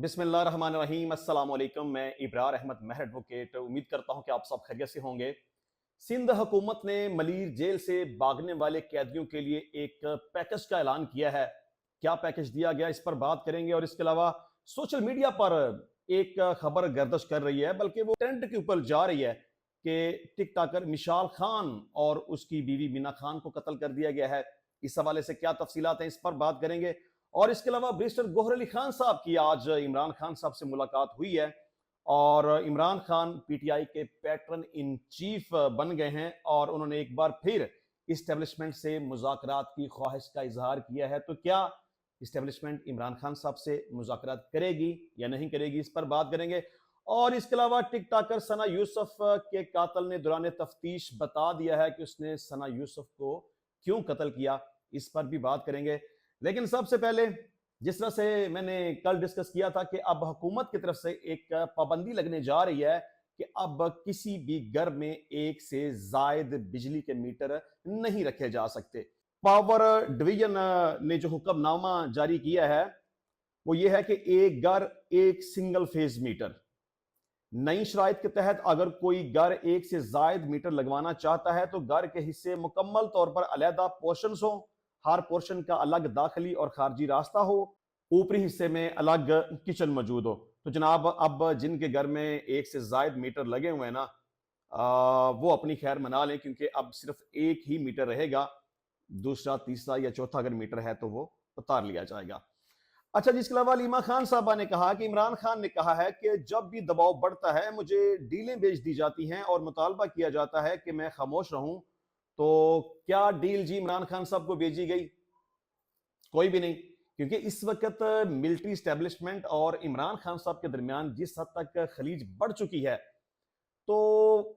बिस्मिल्लाहिर्रहमानिर्रहीम अस्सलाम वालेकुम। मैं इब्रार अहमद महर एडवोकेट उम्मीद करता हूं कि आप सब खैरियत से होंगे। सिंध हुकूमत ने मलीर जेल से भागने वाले कैदियों के लिए एक पैकेज का ऐलान किया है। क्या पैकेज दिया गया, इस पर बात करेंगे। और इसके अलावा सोशल मीडिया पर एक खबर गर्दिश कर रही है, बल्कि वो ट्रेंड के ऊपर जा रही है कि टिकटॉकर मिशाल खान और उसकी बीवी मीना खान को कत्ल कर दिया गया है। इस हवाले से क्या तफसीलात हैं, इस पर बात करेंगे। और इसके अलावा बैरिस्टर गौहर अली खान साहब की आज इमरान खान साहब से मुलाकात हुई है और इमरान खान पीटीआई के पैटर्न इन चीफ बन गए हैं और उन्होंने एक बार फिर इस्टेब्लिशमेंट से मुज़ाकरात की ख्वाहिश का इजहार किया है। तो क्या इस्टेब्लिशमेंट इमरान खान साहब से मुज़ाकरात करेगी या नहीं करेगी, इस पर बात करेंगे। और इसके अलावा टिकटॉकर सना यूसुफ के कातिल ने दौरान तफ्तीश बता दिया है कि उसने सना यूसुफ को क्यों कत्ल किया, इस पर भी बात करेंगे। लेकिन सबसे पहले, जिस तरह से मैंने कल डिस्कस किया था कि अब हुकूमत की तरफ से एक पाबंदी लगने जा रही है कि अब किसी भी घर में एक से जायद बिजली के मीटर नहीं रखे जा सकते। पावर डिवीजन ने जो हुक्मनामा जारी किया है वो ये है कि एक घर एक सिंगल फेज मीटर। नई शराइत के तहत अगर कोई घर एक से जायद मीटर लगवाना चाहता है तो घर के हिस्से मुकम्मल तौर पर अलहदा पोर्शन हो, हर पोर्शन का अलग दाखिली और खारजी रास्ता हो, ऊपरी हिस्से में अलग किचन मौजूद हो। तो जनाब, अब जिनके घर में एक से जायद मीटर लगे हुए हैं ना, वो अपनी खैर मना लें, क्योंकि अब सिर्फ एक ही मीटर रहेगा। दूसरा, तीसरा या चौथा अगर मीटर है तो वो उतार लिया जाएगा। अच्छा जी, इसके अलावा लीमा खान साहबा ने कहा कि इमरान खान ने कहा है कि जब भी दबाव बढ़ता है मुझे डीलें भेज दी जाती हैं और मुतालबा किया जाता है कि मैं खामोश रहूं। तो क्या डील जी इमरान खान साहब को भेजी गई? कोई भी नहीं, क्योंकि इस वक्त मिलिट्री स्टैब्लिशमेंट और इमरान खान साहब के दरमियान जिस हद तक खलीज बढ़ चुकी है, तो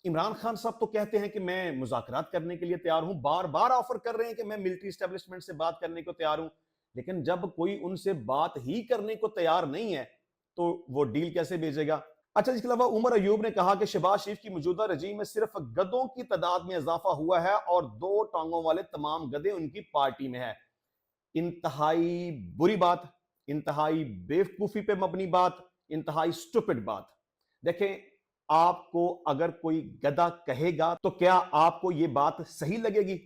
इमरान खान साहब तो कहते हैं कि मैं मुज़ाकरात करने के लिए तैयार हूं, बार बार ऑफर कर रहे हैं कि मैं मिलिट्री स्टैब्लिशमेंट से बात करने को तैयार हूं। लेकिन जब कोई उनसे बात ही करने को तैयार नहीं है तो वो डील कैसे भेजेगा? अच्छा, इसके अलावा उमर अयूब ने कहा कि शहबाज शरीफ की मौजूदा रजीम में सिर्फ गधों की तादाद में इजाफा हुआ है और 2 टांगों वाले तमाम गधे उनकी पार्टी में है। इंतहाई बुरी बात, इंतहाई बेवकूफी पे मबनी बात, इंतहाई स्टूपिड बात। देखें, आपको अगर कोई गधा कहेगा तो क्या आपको यह बात सही लगेगी?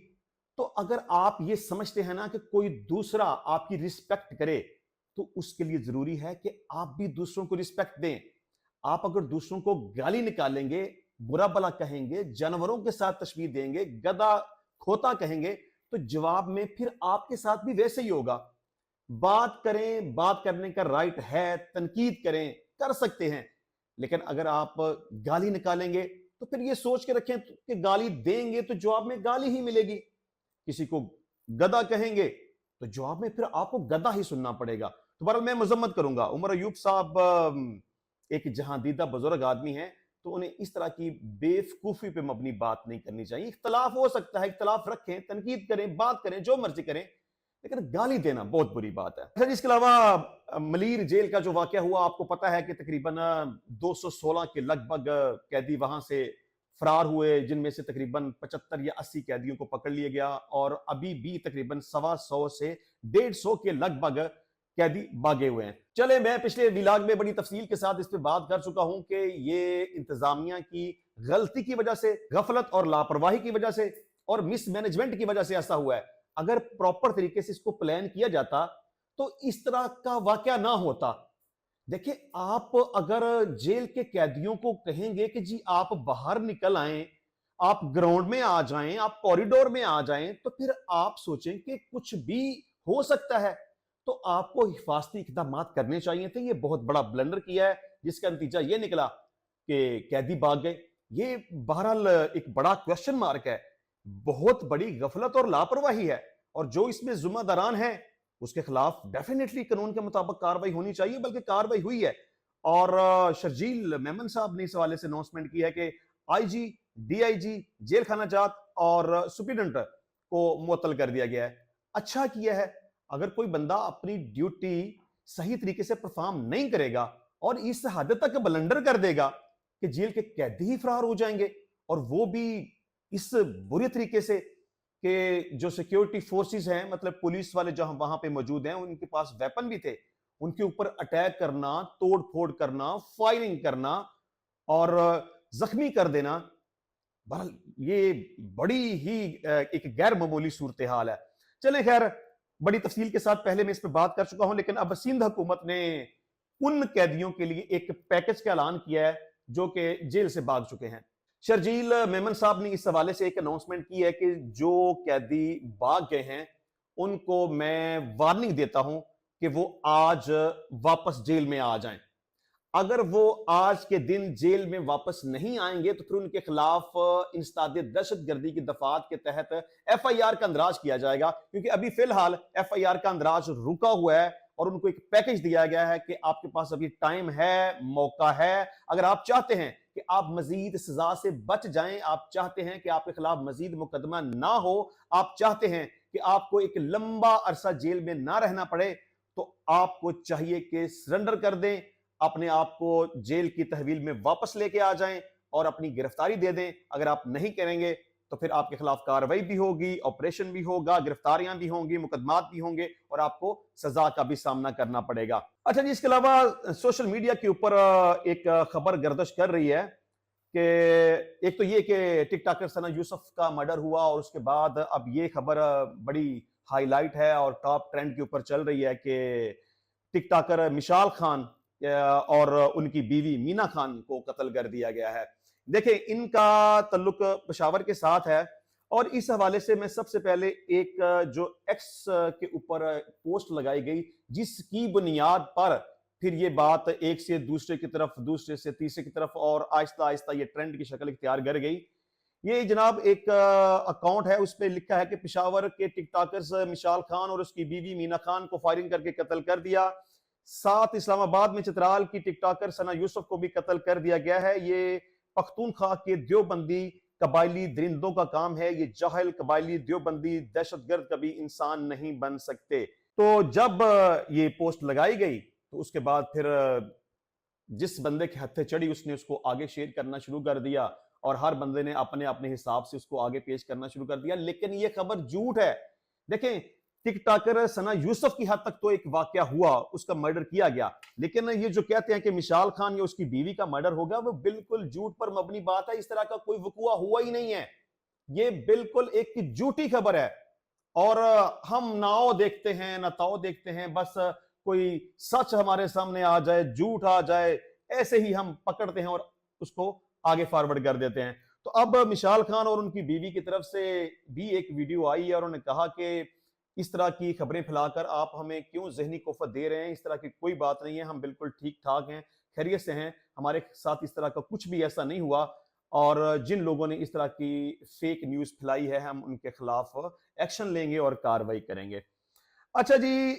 तो अगर आप ये समझते हैं ना कि कोई दूसरा आपकी रिस्पेक्ट करे, तो उसके लिए जरूरी है कि आप भी दूसरों को रिस्पेक्ट दें। आप अगर दूसरों को गाली निकालेंगे, बुरा भला कहेंगे, जानवरों के साथ तशबीह देंगे, गधा खोता कहेंगे, तो जवाब में फिर आपके साथ भी वैसे ही होगा। बात करें, बात करने का राइट है, तनकीद करें, कर सकते हैं। लेकिन अगर आप गाली निकालेंगे तो फिर ये सोच के रखें कि गाली देंगे तो जवाब में गाली ही मिलेगी। किसी को गधा कहेंगे तो जवाब में फिर आपको गधा ही सुनना पड़ेगा। तो बहरहाल मैं मजम्मत करूंगा, उमर अयूब साहब एक जहांदीदा बुजुर्ग आदमी हैं, तो उन्हें इस तरह की बेवकूफी पे मबनी बात नहीं करनी चाहिए। इख्तलाफ हो सकता है, इख्तलाफ रखें, तनकीद करें, बात करें, जो मर्जी करें, लेकिन गाली देना बहुत बुरी बात है। अच्छा, इसके अलावा मलीर जेल का जो वाकया हुआ, आपको पता है कि तकरीबन 216 के लगभग कैदी वहां से फरार हुए, जिनमें से तकरीबन 75 या 80 कैदियों को पकड़ लिया गया और अभी भी तकरीबन 125 से 150 के लगभग कैदी भागे हुए हैं। चले, मैं पिछले विलाग में बड़ी तफसील के साथ इस पर बात कर चुका हूं कि ये इंतजामिया की गलती की वजह से, गफलत और लापरवाही की वजह से और मिसमैनेजमेंट की वजह से ऐसा हुआ है। अगर प्रॉपर तरीके से इसको प्लान किया जाता तो इस तरह का वाकया ना होता। देखिए, आप अगर जेल के कैदियों को कहेंगे कि जी आप बाहर निकल आए, आप ग्राउंड में आ जाएं, आप कॉरिडोर में आ जाएं, तो फिर आप सोचें कि कुछ भी हो सकता है, तो आपको हिफाजती इकदाम करने चाहिए थे। ये बहुत बड़ा ब्लंडर किया है, जिसका नतीजा ये निकला कि कैदी भाग गए। ये बहरहाल एक बड़ा क्वेश्चन मार्क है, बहुत बड़ी गफलत और लापरवाही है, और जो इसमें जिम्मेदारान है उसके खिलाफ डेफिनेटली कानून के मुताबिक कार्रवाई होनी चाहिए, बल्कि कार्रवाई हुई है। और शर्जील मेमन साहब ने इस हवाले से अनाउंसमेंट की है कि आईजी, डीआईजी, जेल खाना जात और सुप्रीडेंट को मुअत्तल कर दिया गया है। अच्छा किया है। अगर कोई बंदा अपनी ड्यूटी सही तरीके से परफॉर्म नहीं करेगा और इस हद तक ब्लंडर कर देगा कि जेल के कैदी ही फरार हो जाएंगे, और वो भी इस बुरे तरीके से कि जो सिक्योरिटी फोर्सेस हैं, मतलब पुलिस वाले जहां वहां पे मौजूद हैं, उनके पास वेपन भी थे, उनके ऊपर अटैक करना, तोड़ फोड़ करना, फायरिंग करना और जख्मी कर देना, बहरहाल ये बड़ी ही एक गैर मामूली सूरत हाल है। चले खैर, बड़ी तफसील के साथ पहले मैं इस पर बात कर चुका हूं, लेकिन अब सिंध हुकूमत ने उन कैदियों के लिए एक पैकेज का ऐलान किया है जो कि जेल से भाग चुके हैं। शर्जील मेमन साहब ने इस हवाले से एक अनाउंसमेंट की है कि जो कैदी भाग गए हैं उनको मैं वार्निंग देता हूं कि वो आज वापस जेल में आ जाएं। अगर वो आज के दिन जेल में वापस नहीं आएंगे तो फिर उनके खिलाफ इंसदाद दहशतगर्दी की दफात के तहत एफआईआर का अंदराज किया जाएगा, क्योंकि अभी फिलहाल एफआईआर का अंदराज रुका हुआ है और उनको एक पैकेज दिया गया है कि आपके पास अभी टाइम है, मौका है। अगर आप चाहते हैं कि आप मजीद सजा से बच जाएं, आप चाहते हैं कि आपके खिलाफ मजीद मुकदमा ना हो, आप चाहते हैं कि आपको एक लंबा अरसा जेल में ना रहना पड़े, तो आपको चाहिए कि सरेंडर कर दें, अपने आप को जेल की तहवील में वापस लेके आ जाएं और अपनी गिरफ्तारी दे दें। अगर आप नहीं करेंगे तो फिर आपके खिलाफ कार्रवाई भी होगी, ऑपरेशन भी होगा, गिरफ्तारियां भी होंगी, मुकदमात भी होंगे और आपको सजा का भी सामना करना पड़ेगा। अच्छा जी, इसके अलावा सोशल मीडिया के ऊपर एक खबर गर्दिश कर रही है कि एक तो ये कि टिकटॉकर सना यूसुफ का मर्डर हुआ और उसके बाद अब ये खबर बड़ी हाईलाइट है और टॉप ट्रेंड के ऊपर चल रही है कि टिकटॉकर मिशाल खान और उनकी बीवी मीना खान को कत्ल कर दिया गया है। देखें, इनका तल्लुक पेशावर के साथ है और इस हवाले से मैं सबसे पहले एक जो एक्स के ऊपर पोस्ट लगाई गई जिसकी बुनियाद पर फिर ये बात एक से दूसरे की तरफ, दूसरे से तीसरे की तरफ और आहिस्ता आहिस्ता ये ट्रेंड की शक्ल इख्तियार कर गई। ये जनाब एक अकाउंट है, उस पर लिखा है कि पेशावर के टिकटॉकर्स मिशाल खान और उसकी बीवी मीना खान को फायरिंग करके कत्ल कर दिया। साथ इस्लामाबाद में चित्राल की टिकटॉकर सना यूसुफ को भी कत्ल कर दिया गया है। ये पख्तूनख्वा के देवबंदी कबायली दरिंदों का काम है। ये जाहिल कबायली देवबंदी दहशतगर्द कभी इंसान नहीं बन सकते। तो जब ये पोस्ट लगाई गई तो उसके बाद फिर जिस बंदे के हत्थे चढ़ी उसने उसको आगे शेयर करना शुरू कर दिया और हर बंदे ने अपने अपने हिसाब से उसको आगे पेश करना शुरू कर दिया। लेकिन ये खबर झूठ है। देखें, टिकटॉकर सना यूसुफ की हद तक तो एक वाकया हुआ, उसका मर्डर किया गया, लेकिन ये जो कहते हैं कि मिशाल खान या उसकी बीवी का मर्डर हो गया, वो बिल्कुल झूठ पर मबनी बात है। इस तरह का कोई वकुआ हुआ ही नहीं है। ये बिल्कुल एक झूठी खबर है और हम नाओ देखते हैं ना ताओ देखते हैं, बस कोई सच हमारे सामने आ जाए, झूठ आ जाए, ऐसे ही हम पकड़ते हैं और उसको आगे फॉरवर्ड कर देते हैं। तो अब मिशाल खान और उनकी बीवी की तरफ से भी एक वीडियो आई है और उन्होंने कहा कि इस तरह की खबरें फैलाकर आप हमें क्यों ज़हनी कोफत दे रहे हैं। इस तरह की कोई बात नहीं है, हम बिल्कुल ठीक ठाक हैं, खैरियत से हैं, हमारे साथ इस तरह का कुछ भी ऐसा नहीं हुआ और जिन लोगों ने इस तरह की फेक न्यूज़ फैलाई है हम उनके खिलाफ एक्शन लेंगे और कार्रवाई करेंगे। अच्छा जी,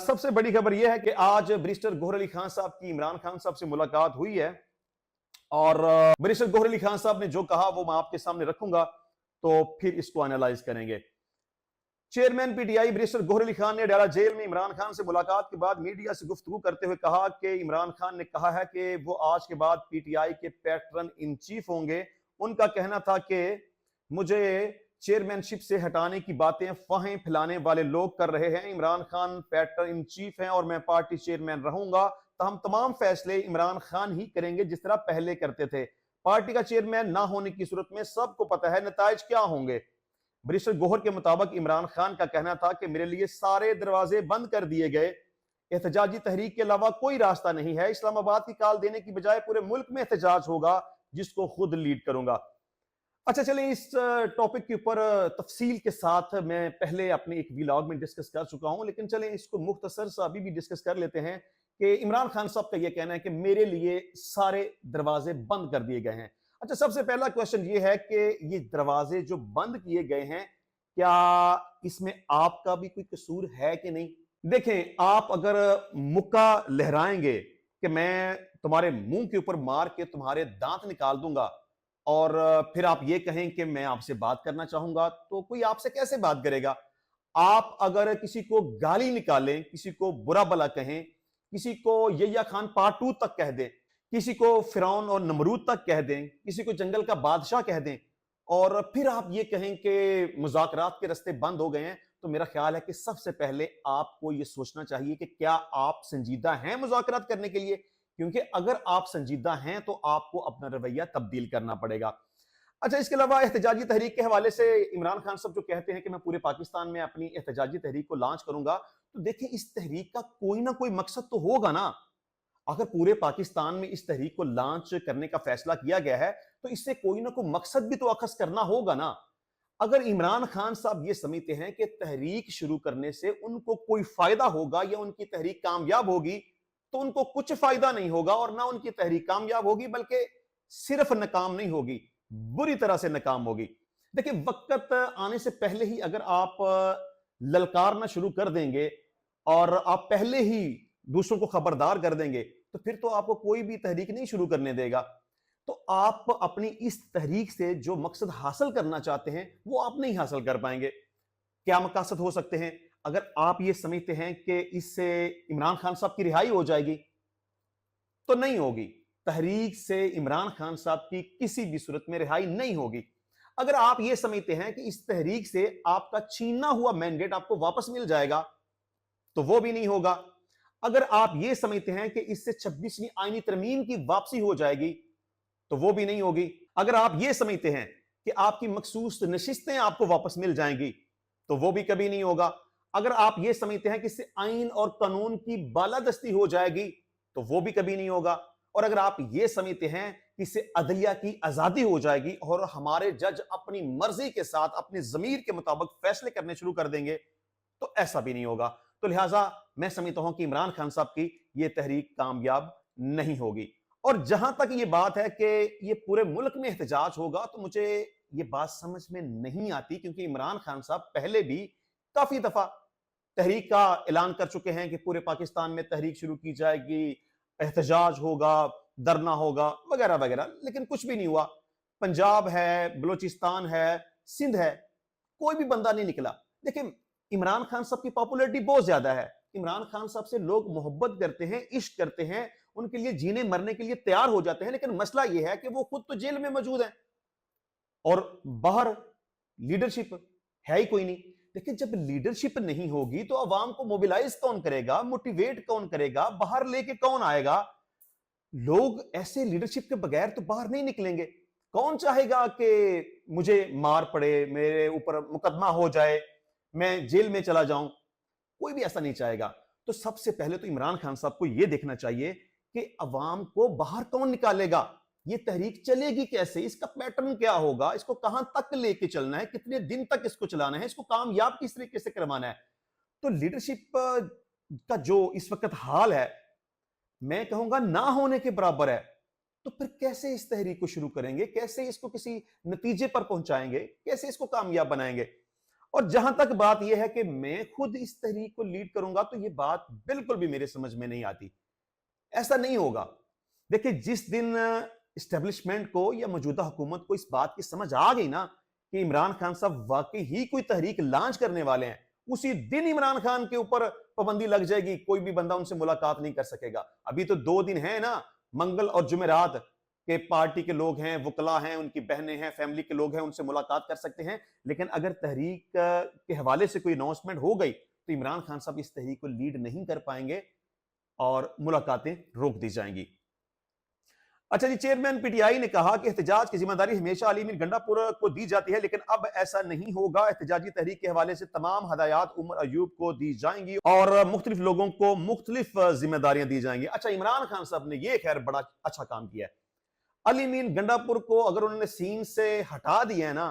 सबसे बड़ी खबर यह है कि आज बैरिस्टर गौहर अली खान साहब की इमरान खान साहब से मुलाकात हुई है और बैरिस्टर गौहर अली खान साहब ने जो कहा वो मैं आपके सामने रखूंगा, तो फिर इसको एनालाइज करेंगे। Chairman PTI barrister Gohar Ali Khan ने अडयाला जेल में इमरान खान से मुलाकात के बाद मीडिया से गुफ्तगू करते हुए कहा कि इमरान खान ने कहा है कि वो आज के बाद पीटीआई के पैटर्न इन चीफ होंगे। उनका कहना था कि मुझे चेयरमैनशिप से हटाने की बातें फाहें फैलाने वाले लोग कर रहे हैं। Imran Khan pattern in chief हैं और मैं पार्टी चेयरमैन रहूंगा, तो हम तमाम फैसले इमरान खान ही करेंगे जिस तरह पहले करते थे। पार्टी का चेयरमैन ना होने की सूरत में सबको पता है नताइज क्या होंगे। बैरिस्टर गौहर के मुताबिक इमरान खान का कहना था कि मेरे लिए सारे दरवाजे बंद कर दिए गए, एहतजाजी तहरीक के अलावा कोई रास्ता नहीं है। इस्लामाबाद की कॉल देने की बजाय पूरे मुल्क में एहतजाज होगा जिसको खुद लीड करूंगा। अच्छा, चलें, इस टॉपिक के ऊपर तफसील के साथ मैं पहले अपने एक व्लॉग में डिस्कस कर चुका हूं, लेकिन चलें इसको मुख्तसर सा अभी भी डिस्कस कर लेते हैं कि इमरान खान साहब का यह कहना है कि मेरे लिए सारे दरवाजे बंद कर दिए गए हैं। अच्छा, सबसे पहला क्वेश्चन ये है कि ये दरवाजे जो बंद किए गए हैं, क्या इसमें आपका भी कोई कसूर है कि नहीं? देखें, आप अगर मुक्का लहराएंगे कि मैं तुम्हारे मुंह के ऊपर मार के तुम्हारे दांत निकाल दूंगा और फिर आप ये कहें कि मैं आपसे बात करना चाहूंगा, तो कोई आपसे कैसे बात करेगा? आप अगर किसी को गाली निकालें, किसी को बुरा भला कहें, किसी को यह्या खान पार्ट 2 तक कह दें, किसी को फिरौन और नमरूद तक कह दें, किसी को जंगल का बादशाह कह दें और फिर आप ये कहें कि मुज़ाकरात के रास्ते बंद हो गए हैं, तो मेरा ख्याल है कि सबसे पहले आपको यह सोचना चाहिए कि क्या आप संजीदा हैं मुज़ाकरात करने के लिए, क्योंकि अगर आप संजीदा हैं तो आपको अपना रवैया तब्दील करना पड़ेगा। अच्छा, इसके अलावा एहतजाजी तहरीक के हवाले से इमरान खान साहब जो कहते हैं कि मैं पूरे पाकिस्तान में अपनी एहतजाजी तहरीक को लॉन्च करूंगा, तो देखिए इस तहरीक का कोई ना कोई मकसद तो होगा ना। अगर पूरे पाकिस्तान में इस तहरीक को लॉन्च करने का फैसला किया गया है, तो इससे कोई ना कोई मकसद भी तो अखज़ करना होगा ना। अगर इमरान खान साहब ये समझते हैं कि तहरीक शुरू करने से उनको कोई फायदा होगा या उनकी तहरीक कामयाब होगी, तो उनको कुछ फायदा नहीं होगा और ना उनकी तहरीक कामयाब होगी, बल्कि सिर्फ नाकाम नहीं होगी, बुरी तरह से नाकाम होगी। देखिए, वक्त आने से पहले ही अगर आप ललकारना शुरू कर देंगे और आप पहले ही दूसरों को खबरदार कर देंगे, तो फिर तो आपको कोई भी तहरीक नहीं शुरू करने देगा। तो आप अपनी इस तहरीक से जो मकसद हासिल करना चाहते हैं, वो आप नहीं हासिल कर पाएंगे। क्या मकासद हो सकते हैं? अगर आप ये समझते हैं कि इससे इमरान खान साहब की रिहाई हो जाएगी, तो नहीं होगी। तहरीक से इमरान खान साहब की किसी भी सूरत में रिहाई नहीं होगी। अगर आप ये समझते हैं कि इस तहरीक से आपका छीना हुआ मैंडेट आपको वापस मिल जाएगा, तो वो भी नहीं होगा। अगर आप ये समझते हैं कि इससे 26वीं आईनी तरमीम की वापसी हो जाएगी, तो वो भी नहीं होगी। अगर आप ये समझते हैं कि आपकी मखसूस नशिस्तें आपको वापस मिल जाएंगी, तो वो भी कभी नहीं होगा। अगर आप ये समझते हैं कि इससे आइन और कानून की बालादस्ती हो जाएगी, तो वो भी कभी नहीं होगा। और अगर आप ये समझते हैं कि इससे अदलिया की आजादी हो जाएगी और हमारे जज अपनी मर्जी के साथ अपने जमीर के मुताबिक फैसले करने शुरू कर देंगे, तो ऐसा भी नहीं होगा। तो लिहाजा मैं समझता हूं कि इमरान खान साहब की यह तहरीक कामयाब नहीं होगी। और जहां तक ये बात है कि ये पूरे मुल्क में एहतजाज होगा, तो मुझे ये बात समझ में नहीं आती, क्योंकि इमरान खान साहब पहले भी काफी दफा तहरीक का ऐलान कर चुके हैं कि पूरे पाकिस्तान में तहरीक शुरू की जाएगी, एहतजाज होगा, धरना होगा, वगैरह वगैरह, लेकिन कुछ भी नहीं हुआ। पंजाब है, बलूचिस्तान है, सिंध है, कोई भी बंदा नहीं निकला। देखिए, इमरान खान साहब की पॉपुलैरिटी बहुत ज्यादा है। इमरान खान साहब से लोग मोहब्बत करते हैं, इश्क करते हैं, उनके लिए जीने मरने के लिए तैयार हो जाते हैं। लेकिन मसला यह है कि वो खुद तो जेल में मौजूद हैं और बाहर लीडरशिप है ही कोई नहीं। देखिए, जब लीडरशिप नहीं होगी तो अवाम को मोबिलाइज कौन करेगा, मोटिवेट कौन करेगा, बाहर लेके कौन आएगा? लोग ऐसे लीडरशिप के बगैर तो बाहर नहीं निकलेंगे। कौन चाहेगा कि मुझे मार पड़े, मेरे ऊपर मुकदमा हो जाए, मैं जेल में चला जाऊं? कोई भी ऐसा नहीं चाहेगा। तो सबसे पहले तो इमरान खान साहब को यह देखना चाहिए कि अवाम को बाहर कौन निकालेगा, ये तहरीक चलेगी कैसे, इसका पैटर्न क्या होगा, इसको कहां तक लेके चलना है, कितने दिन तक इसको चलाना है, इसको कामयाब किस तरीके से करवाना है। तो लीडरशिप का जो इस वक्त हाल है, मैं कहूंगा ना होने के बराबर है। तो फिर कैसे इस तहरीक को शुरू करेंगे, कैसे इसको किसी नतीजे पर पहुंचाएंगे, कैसे इसको कामयाब बनाएंगे? और जहां तक बात यह है कि मैं खुद इस तहरीक को लीड करूंगा, तो यह बात बिल्कुल भी मेरे समझ में नहीं आती। ऐसा नहीं होगा। देखिए, जिस दिन एस्टेब्लिशमेंट को या मौजूदा हुकूमत को इस बात की समझ आ गई ना कि इमरान खान साहब वाकई ही कोई तहरीक लॉन्च करने वाले हैं, उसी दिन इमरान खान के ऊपर पाबंदी लग जाएगी, कोई भी बंदा उनसे मुलाकात नहीं कर सकेगा। अभी तो 2 दिन है ना, मंगल और जुमेरात के पार्टी के लोग हैं, वकला हैं, उनकी बहनें हैं, फैमिली के लोग हैं, उनसे मुलाकात कर सकते हैं। लेकिन अगर तहरीक के हवाले से कोई अनाउंसमेंट हो गई, तो इमरान खान साहब इस तहरीक को लीड नहीं कर पाएंगे और मुलाकातें रोक दी जाएंगी। अच्छा जी, चेयरमैन पीटीआई ने कहा कि एहतजाज की जिम्मेदारी हमेशा अली मीर गंडापुर को दी जाती है, लेकिन अब ऐसा नहीं होगा। एहतजाजी तहरीक के हवाले से तमाम हदायत उमर अयूब को दी जाएंगी और मुख्तलिफ लोगों को मुख्तलिफ जिम्मेदारियां दी जाएंगी। अच्छा, इमरान खान साहब ने यह खैर बड़ा अच्छा काम किया है। अली मीर गंडापुर को अगर उन्होंने सीन से हटा दिया है ना,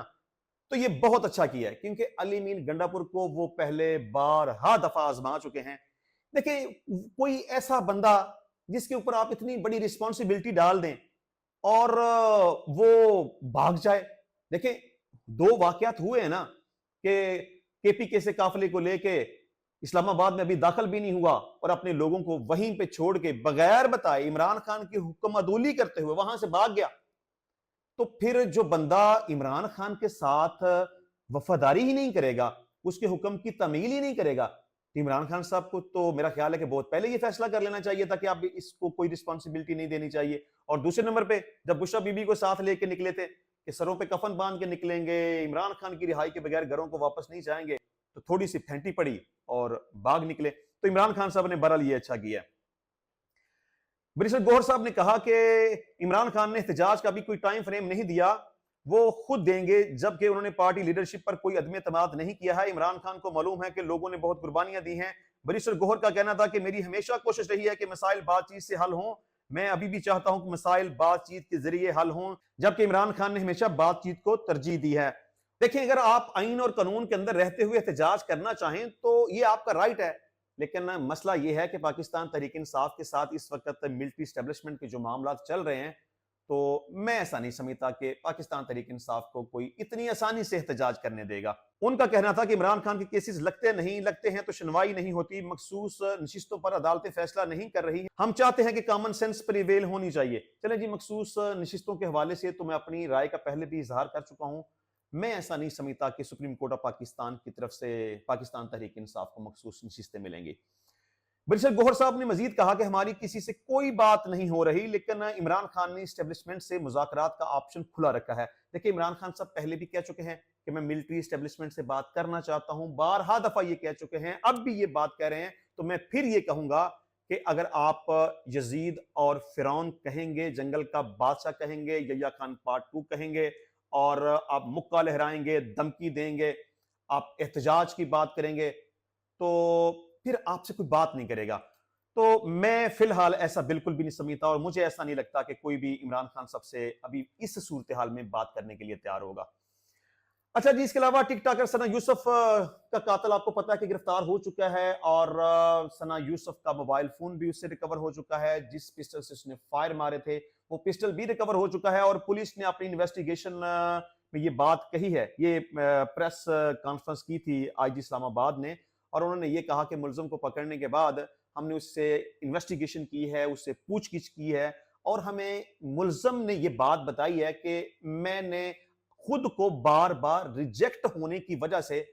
तो यह बहुत अच्छा किया है, क्योंकि अली मीर गंडापुर को वो पहले बारहा दफा आजमा चुके हैं। देखिए, कोई ऐसा बंदा जिसके ऊपर आप इतनी बड़ी रिस्पॉन्सिबिलिटी डाल दें और वो भाग जाए। देखिए, 2 वाकयात हुए हैं ना कि केपीके से काफिले को लेके इस्लामाबाद में अभी दाखिल भी नहीं हुआ और अपने लोगों को वहीं पे छोड़ के बगैर बताए इमरान खान की हुक्म अदूली करते हुए वहां से भाग गया। तो फिर जो बंदा इमरान खान के साथ वफादारी ही नहीं करेगा, उसके हुक्म की तमील ही नहीं करेगा, इमरान खान साहब को तो मेरा ख्याल है कि बहुत पहले ये फैसला कर लेना चाहिए था कि आप इसको कोई रिस्पॉन्सिबिलिटी नहीं देनी चाहिए। और दूसरे नंबर पे, जब बुशरा बीबी को साथ लेके निकले थे कि सरों पे कफन बांध के निकलेंगे, इमरान खान की रिहाई के बगैर घरों को वापस नहीं जाएंगे, तो थोड़ी सी फेंटी पड़ी और भाग निकले। तो इमरान खान साहब ने बहरहाल ये अच्छा किया। बैरिस्टर गौहर साहब ने कहा कि इमरान खान ने एहतजाज का भी कोई टाइम फ्रेम नहीं दिया, वो खुद देंगे, जबकि उन्होंने पार्टी लीडरशिप पर कोई अदम एतमाद नहीं किया है। इमरान खान को मालूम है कि लोगों ने बहुत कुर्बानियां दी हैं। बैरिस्टर गौहर का कहना था कि मेरी हमेशा कोशिश रही है कि मसाइल बातचीत से हल हों, मैं अभी भी चाहता हूं कि मसाइल बातचीत के जरिए हल हों, जबकि इमरान खान ने हमेशा बातचीत को तरजीह दी है। देखिए, अगर आप आइन और कानून के अंदर रहते हुए एहतजाज करना चाहें तो ये आपका राइट है, लेकिन मसला यह है कि पाकिस्तान तहरीक इंसाफ के साथ इस वक्त मिलिट्री एस्टेब्लिशमेंट के जो मामला चल रहे हैं, तो मैं ऐसा नहीं समझता कि पाकिस्तान तहरीक इंसाफ को कोई इतनी आसानी से एहतजाज करने देगा। उनका कहना था कि इमरान खान के केसेस लगते हैं तो सुनवाई नहीं होती, मखसूस नशिस्तों पर अदालतें फैसला नहीं कर रही, हम चाहते हैं कि कॉमन सेंस प्रिवेल होनी चाहिए। चलें जी, मखसूस नशिस्तों के हवाले से तो मैं अपनी राय का पहले भी इजहार कर चुका हूं। मैं ऐसा नहीं समझता कि सुप्रीम कोर्ट ऑफ पाकिस्तान की तरफ से पाकिस्तान तहरीक इंसाफ को मखसूस नशिस्तें मिलेंगी। बैरिस्टर गौहर साहब ने मजीद कहा कि हमारी किसी से कोई बात नहीं हो रही, लेकिन इमरान खान ने एस्टेब्लिशमेंट से मुज़ाकरात का ऑप्शन खुला रखा है। देखिए, इमरान खान साहब पहले भी कह चुके हैं कि मैं मिलिट्री एस्टेब्लिशमेंट से बात करना चाहता हूं, बारहा दफा ये कह चुके हैं, अब भी ये बात कह रहे हैं। तो मैं फिर ये कहूंगा कि अगर आप यजीद और फिरौन कहेंगे, जंगल का बादशाह कहेंगे, यह्या खान पार्ट 2 कहेंगे, और आप मुक्का लहराएंगे, धमकी देंगे, आप एहतजाज की बात करेंगे, तो फिर आपसे कोई बात नहीं करेगा। तो मैं फिलहाल ऐसा बिल्कुल भी नहीं समझता, और मुझे ऐसा नहीं लगता कि कोई भी इमरान खान साहब से अभी इस सूरत हाल में बात करने के लिए तैयार होगा। अच्छा जी, इसके अलावा टिकटॉकर सना यूसुफ का कातिल आपको पता है कि गिरफ्तार हो चुका है, और सना यूसुफ का मोबाइल फोन भी उससे रिकवर हो चुका है। जिस पिस्टल से उसने फायर मारे थे वो पिस्टल भी रिकवर हो चुका है, और पुलिस ने अपनी इन्वेस्टिगेशन में ये बात कही है। ये प्रेस कॉन्फ्रेंस की थी आईजी इस्लामाबाद ने, और उन्होंने ये कहा कि मुलजिम को पकड़ने के बाद हमने उससे इन्वेस्टिगेशन की है, उससे पूछगिछ की है, और हमें मुलजिम ने ये बात बताई है कि मैंने खुद को बार बार रिजेक्ट होने की वजह से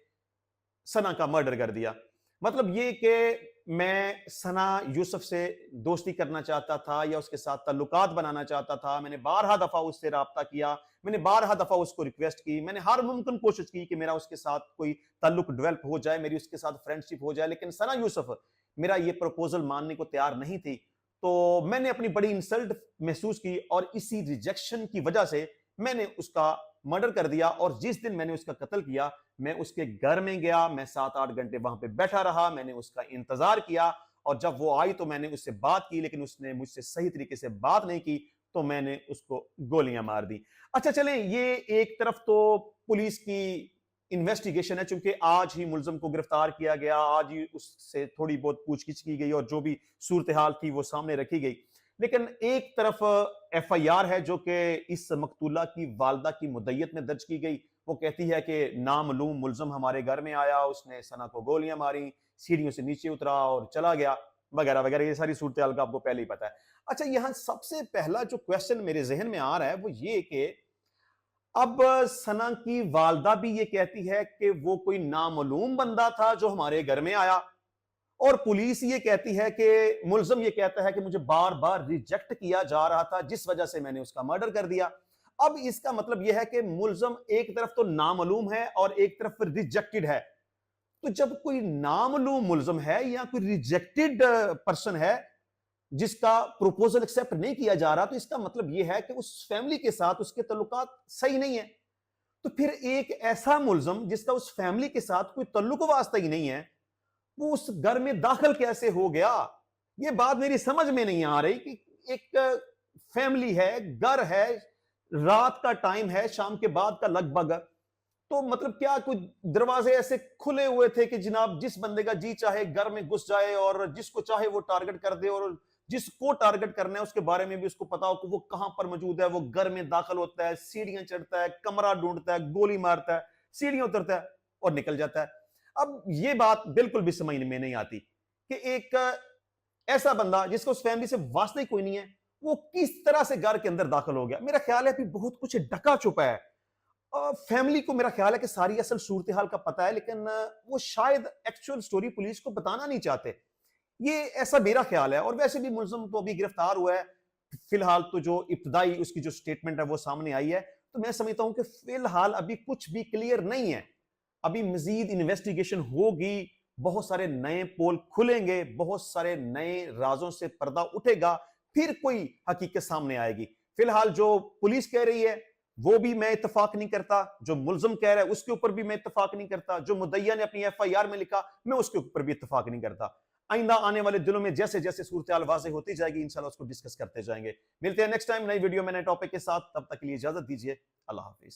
सना का मर्डर कर दिया। मतलब ये कि मैं सना यूसुफ से दोस्ती करना चाहता था या उसके साथ ताल्लुकात बनाना चाहता था, मैंने बारहा दफा उससे राब्ता किया, मैंने बारहा दफा उसको रिक्वेस्ट की, मैंने हर मुमकिन कोशिश की कि मेरा उसके साथ कोई ताल्लुक डेवलप हो जाए, मेरी उसके साथ फ्रेंडशिप हो जाए, लेकिन सना यूसुफ मेरा ये प्रपोजल मानने को तैयार नहीं थी। तो मैंने अपनी बड़ी इंसल्ट महसूस की, और इसी रिजेक्शन की वजह से मैंने उसका मर्डर कर दिया। और जिस दिन मैंने उसका कत्ल किया, मैं उसके घर में गया, मैं 7-8 घंटे वहां पे बैठा रहा, मैंने उसका इंतजार किया, और जब वो आई तो मैंने उससे बात की, लेकिन उसने मुझसे सही तरीके से बात नहीं की, तो मैंने उसको गोलियां मार दी। अच्छा, चलें, ये एक तरफ तो पुलिस की इन्वेस्टिगेशन है, चूंकि आज ही मुलजिम को गिरफ्तार किया गया, आज ही उससे थोड़ी बहुत पूछगिछ की गई, और जो भी सूरत हाल थी वो सामने रखी गई। लेकिन एक तरफ एफआईआर है जो कि इस मकतूला की वालदा की मुद्दईयत में दर्ज की गई। वो कहती है कि नामालूम मुलजिम हमारे घर में आया, उसने सना को गोलियां मारी, सीढ़ियों से नीचे उतरा और चला गया, वगैरह वगैरह। ये सारी सूरत हाल का आपको पहले ही पता है। अच्छा, यहां सबसे पहला जो क्वेश्चन मेरे जहन में आ रहा है वो ये कि अब सना की वालदा भी ये कहती है कि वो कोई नामालूम बंदा था जो हमारे घर में आया, और पुलिस ये कहती है कि मुलजिम ये कहता है कि मुझे बार बार रिजेक्ट किया जा रहा था, जिस वजह से मैंने उसका मर्डर कर दिया। अब इसका मतलब यह है कि मुलजिम एक तरफ तो नामालूम है और एक तरफ रिजेक्टेड है। तो जब कोई नामालूम मुलजिम है या कोई रिजेक्टेड पर्सन है जिसका प्रपोजल एक्सेप्ट नहीं किया जा रहा, तो इसका मतलब यह है कि उस फैमिली के साथ उसके ताल्लुकात सही नहीं है। तो फिर एक ऐसा मुलजिम जिसका उस फैमिली के साथ कोई ताल्लुक वास्ता ही नहीं है, वो उस घर में दाखिल कैसे हो गया? ये बात मेरी समझ में नहीं आ रही कि एक फैमिली है, घर है, रात का टाइम है, शाम के बाद का लगभग, तो मतलब क्या कोई दरवाजे ऐसे खुले हुए थे कि जनाब जिस बंदे का जी चाहे घर में घुस जाए और जिसको चाहे वो टारगेट कर दे, और जिसको टारगेट करना है उसके बारे में भी उसको पता हो कि वो कहां पर मौजूद है, वो घर में दाखिल होता है, सीढ़ियां चढ़ता है, कमरा ढूंढता है, गोली मारता है, सीढ़ियां उतरता है और निकल जाता है। अब ये बात बिल्कुल भी समझ में नहीं आती कि एक ऐसा बंदा जिसको उस फैमिली से वास्ता ही कोई नहीं है, वो किस तरह से घर के अंदर दाखिल हो गया। मेरा ख्याल है कि बहुत कुछ ढका छुपा है। फैमिली को मेरा ख्याल है कि सारी असल सूरत हाल का पता है, लेकिन वो शायद एक्चुअल स्टोरी पुलिस को बताना नहीं चाहते। ये ऐसा मेरा ख्याल है। और वैसे भी मुलजिम तो अभी गिरफ्तार हुआ है, फिलहाल तो जो इब्तदाई उसकी जो स्टेटमेंट है वो सामने आई है, तो मैं समझता हूं कि फिलहाल अभी कुछ भी क्लियर नहीं है। अभी मजीद इन्वेस्टिगेशन होगी, बहुत सारे नए पोल खुलेंगे, बहुत सारे नए राजों से पर्दा उठेगा, फिर कोई हकीकत सामने आएगी। फिलहाल जो पुलिस कह रही है वो भी मैं इत्तेफाक नहीं करता, जो मुल्जिम कह रहा है उसके ऊपर भी मैं इत्तेफाक नहीं करता, जो मुद्दईया ने अपनी एफआईआर में लिखा मैं उसके ऊपर भी इत्तेफाक नहीं करता। आइंदा आने वाले दिनों में जैसे जैसे सूरत वाज़ेह होती जाएगी इंशाल्लाह उसको डिस्कस करते जाएंगे। मिलते हैं नेक्स्ट टाइम नई वीडियो में नए टॉपिक के साथ, तब तक के लिए इजाजत दीजिए। अल्लाह हाफिज।